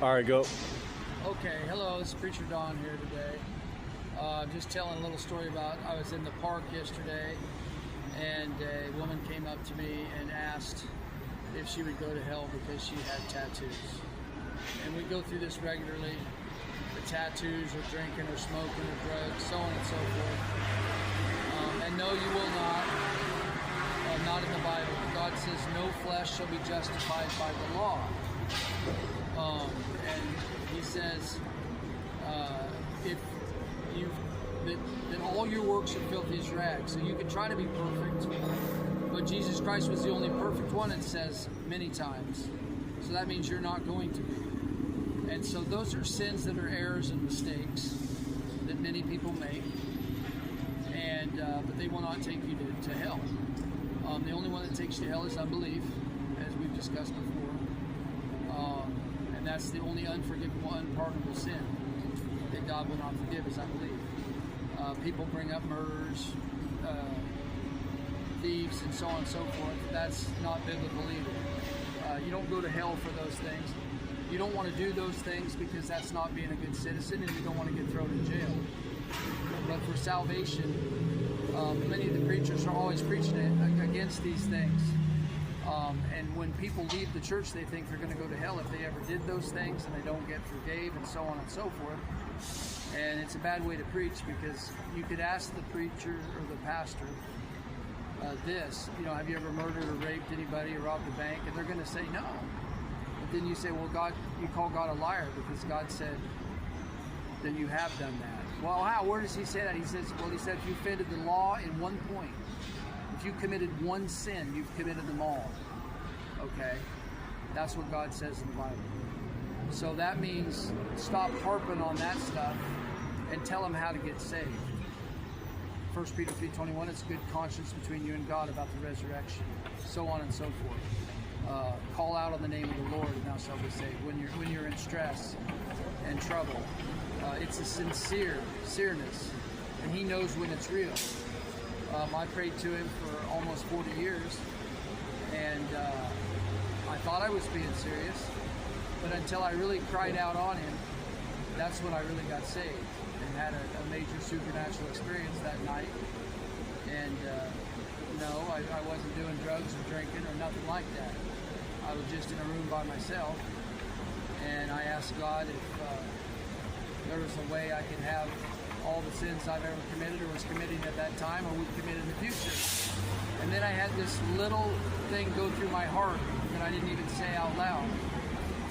All right, go. Okay, hello, this is Preacher Don here today. Just telling a little story about, I was in the park yesterday and a woman came up to me and asked if she would go to hell because she had tattoos. And we go through this regularly, the tattoos or drinking or smoking or drugs, so on and so forth. And no, you will not in the Bible. God says no flesh shall be justified by the law. And he says, that all your works are filthy as rags. So you can try to be perfect, but Jesus Christ was the only perfect one, it says many times. So that means you're not going to be. And so those are sins that are errors and mistakes that many people make, and but they will not take you to hell. The only one that takes you to hell is unbelief, as we've discussed before. And that's the only unforgivable, unpardonable sin that God will not forgive is unbelief. People bring up murderers, thieves, and so on and so forth. That's not biblical either. You don't go to hell for those things. You don't want to do those things because that's not being a good citizen, and you don't want to get thrown in jail. But for salvation, many of the preachers are always preaching against these things. And when people leave the church, they think they're going to go to hell if they ever did those things and they don't get forgave and so on and so forth. And it's a bad way to preach, because you could ask the preacher or the pastor have you ever murdered or raped anybody or robbed a bank? And they're going to say no. But then you say, well, God, you call God a liar because God said that you have done that. Well, how? Where does he say that? He said if you offended the law in one point, if you committed one sin, you've committed them all. Okay? That's what God says in the Bible. So that means stop harping on that stuff and tell them how to get saved. 1 Peter 3:21, it's a good conscience between you and God about the resurrection, so on and so forth. Call out on the name of the Lord and thou shalt be saved. When you're in stress and trouble, it's a sincereness, and he knows when it's real. I prayed to him for almost 40 years, and I thought I was being serious, but until I really cried out on him, that's when I really got saved and had a major supernatural experience that night. And no, I wasn't doing drugs or drinking or nothing like that. I was just in a room by myself, and I asked God if there was a way I could have all the sins I've ever committed or was committing at that time or would commit in the future. And then I had this little thing go through my heart that I didn't even say out loud.